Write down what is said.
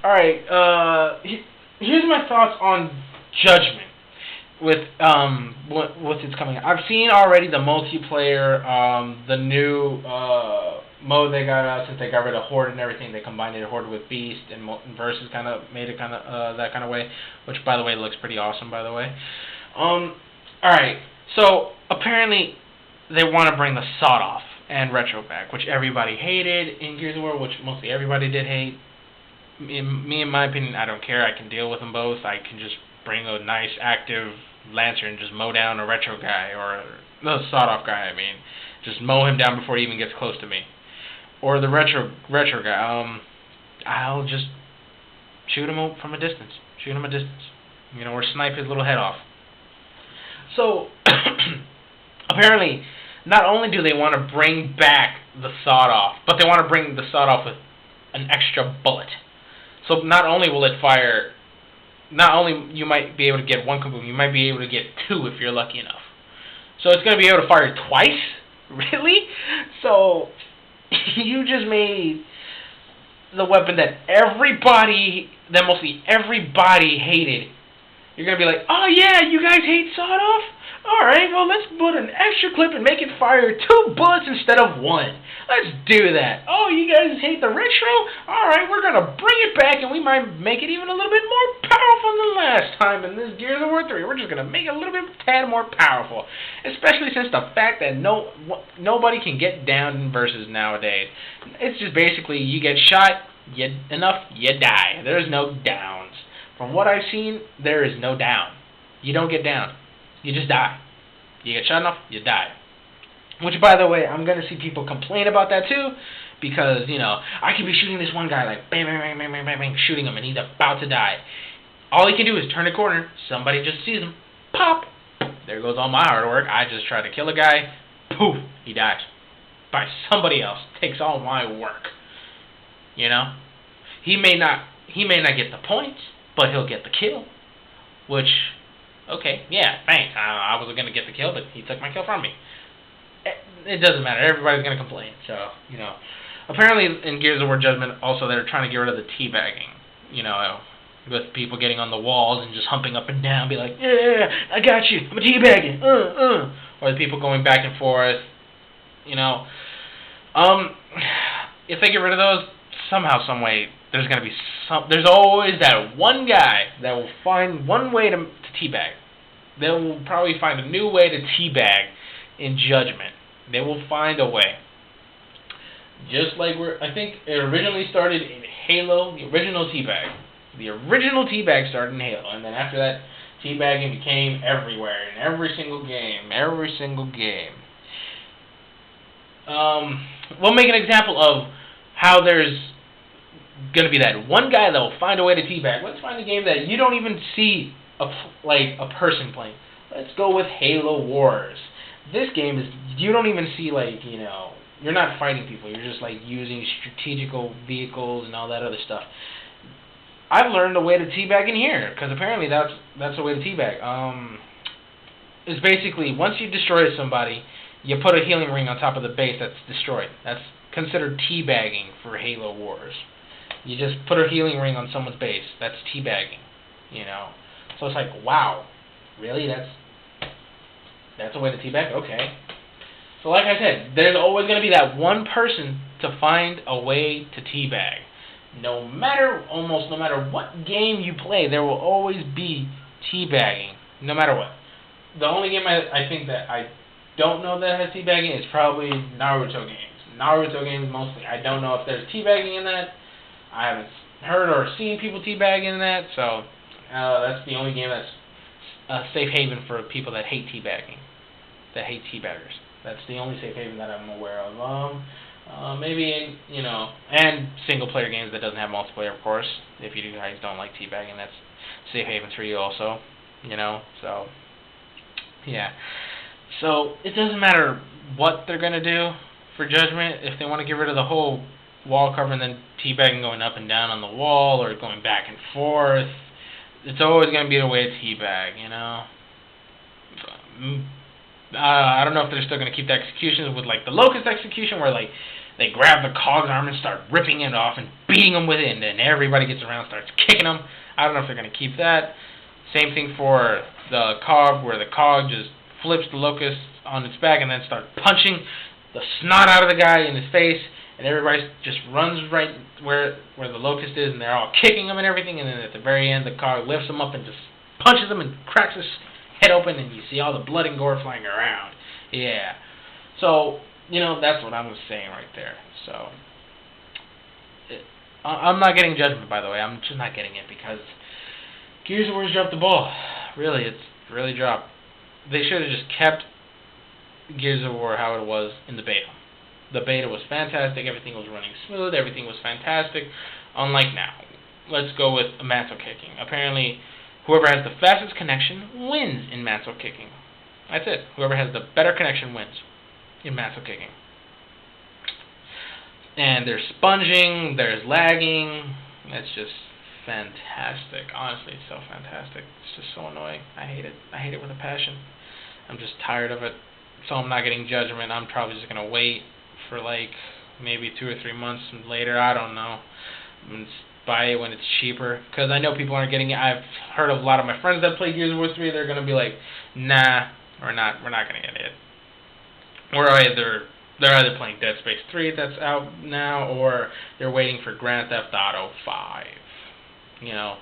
All right. Here's my thoughts on Judgment with what's it's coming. I've seen already the multiplayer, the new mode they got out since they got rid of Horde and everything. They combined it Horde with Beast and Versus, kind of made it kind of that kind of way, which by the way looks pretty awesome. By the way, all right. So apparently they want to bring the Sawed Off and Retro back, which everybody hated in Gears of War, which mostly everybody did hate. In my opinion, I don't care. I can deal with them both. I can just bring a nice active Lancer and just mow down a Retro guy, or the Sawed Off guy. I mean, just mow him down before he even gets close to me. Or the Retro guy. I'll just shoot him from a distance. Or snipe his little head off. So apparently, not only do they want to bring back the Sawed Off, but they want to bring the Sawed Off with an extra bullet. So not only will it fire, not only you might be able to get one kaboom, you might be able to get two if you're lucky enough. So it's going to be able to fire twice? Really? So you just made the weapon that mostly everybody hated. You're going to be like, oh yeah, you guys hate Sawed Off? Alright, well let's put an extra clip and make it fire 2 bullets instead of 1. Let's do that. Oh, you guys hate the Retro? Alright, we're going to bring it back and we might make it even a little bit more powerful than last time in this Gears of War 3. We're just going to make it a little bit tad more powerful. Especially since the fact that nobody can get down in Versus nowadays. It's just basically you get shot, you die. There's no downs. From what I've seen, there is no down. You don't get down. You just die. You get shot enough, you die. Which, by the way, I'm going to see people complain about that too, because, I could be shooting this one guy, like, bang, bang, bang, bang, bang, bang, bang, shooting him, and he's about to die. All he can do is turn a corner, somebody just sees him, pop, there goes all my hard work. I just try to kill a guy, poof, he dies. By somebody else. Takes all my work. He may not get the points, but he'll get the kill, which... okay, yeah, thanks. I wasn't going to get the kill, but he took my kill from me. It doesn't matter. Everybody's going to complain. So, apparently in Gears of War Judgment, also they're trying to get rid of the teabagging. With people getting on the walls and just humping up and down, be like, yeah, I got you. I'm a teabagging. Or the people going back and forth. If they get rid of those, somehow, some way, there's going to be there's always that one guy that will find one way to teabag. They will probably find a new way to teabag in Judgment. They will find a way. Just like I think it originally started in Halo, the original teabag. The original teabag started in Halo, and then after that, teabagging became everywhere, in every single game. We'll make an example of how there's going to be that one guy that will find a way to teabag. Let's find a game that you don't even see a person playing. Let's go with Halo Wars. This game is, you don't even see, you're not fighting people. You're just, using strategical vehicles and all that other stuff. I've learned a way to teabag in here, because apparently that's a way to teabag. It's basically, once you destroy somebody, you put a healing ring on top of the base that's destroyed. That's considered teabagging for Halo Wars. You just put a healing ring on someone's base. That's teabagging, So it's like, wow, really? That's a way to teabag? Okay. So like I said, there's always going to be that one person to find a way to teabag. Almost no matter what game you play, there will always be teabagging, no matter what. The only game I think that I don't know that has teabagging is probably Naruto games. Naruto games mostly. I don't know if there's teabagging in that. I haven't heard or seen people teabag in that, so that's the only game that's a safe haven for people that hate teabagging, that hate teabaggers. That's the only safe haven that I'm aware of. Maybe, and single-player games that doesn't have multiplayer, of course. If you guys don't like teabagging, that's safe havens for you also, so, yeah. So, it doesn't matter what they're going to do for Judgment. If they want to get rid of the whole wall cover and then teabagging going up and down on the wall or going back and forth, it's always going to be the way to teabag, I don't know if they're still going to keep the executions with, the Locust execution, where, They grab the Cog's arm and start ripping it off and beating him with it, and then everybody gets around and starts kicking him. I don't know if they're going to keep that. Same thing for the Cog, where the Cog just flips the Locust on its back and then starts punching the snot out of the guy in his face, and everybody just runs right where the Locust is, and they're all kicking him and everything, and then at the very end, the Cog lifts him up and just punches him and cracks his head open, and you see all the blood and gore flying around. Yeah. So, that's what I was saying right there. So, I'm not getting Judgment, by the way. I'm just not getting it because Gears of War's dropped the ball. Really, it's really dropped. They should have just kept Gears of War how it was in the beta. The beta was fantastic. Everything was running smooth. Everything was fantastic. Unlike now. Let's go with mantle kicking. Apparently, whoever has the fastest connection wins in mantle kicking. That's it. Whoever has the better connection wins in mantle kicking. And there's sponging, there's lagging. That's just fantastic. Honestly, it's so fantastic. It's just so annoying. I hate it. I hate it with a passion. I'm just tired of it. So I'm not getting Judgment. I'm probably just going to wait for maybe 2 or 3 months later. I don't know. Buy it when it's cheaper. Because I know people aren't getting it. I've heard of a lot of my friends that play Gears of War 3. They're going to be like, nah, we're not going to get it. They're either playing Dead Space 3 that's out now, or they're waiting for Grand Theft Auto 5. Yeah.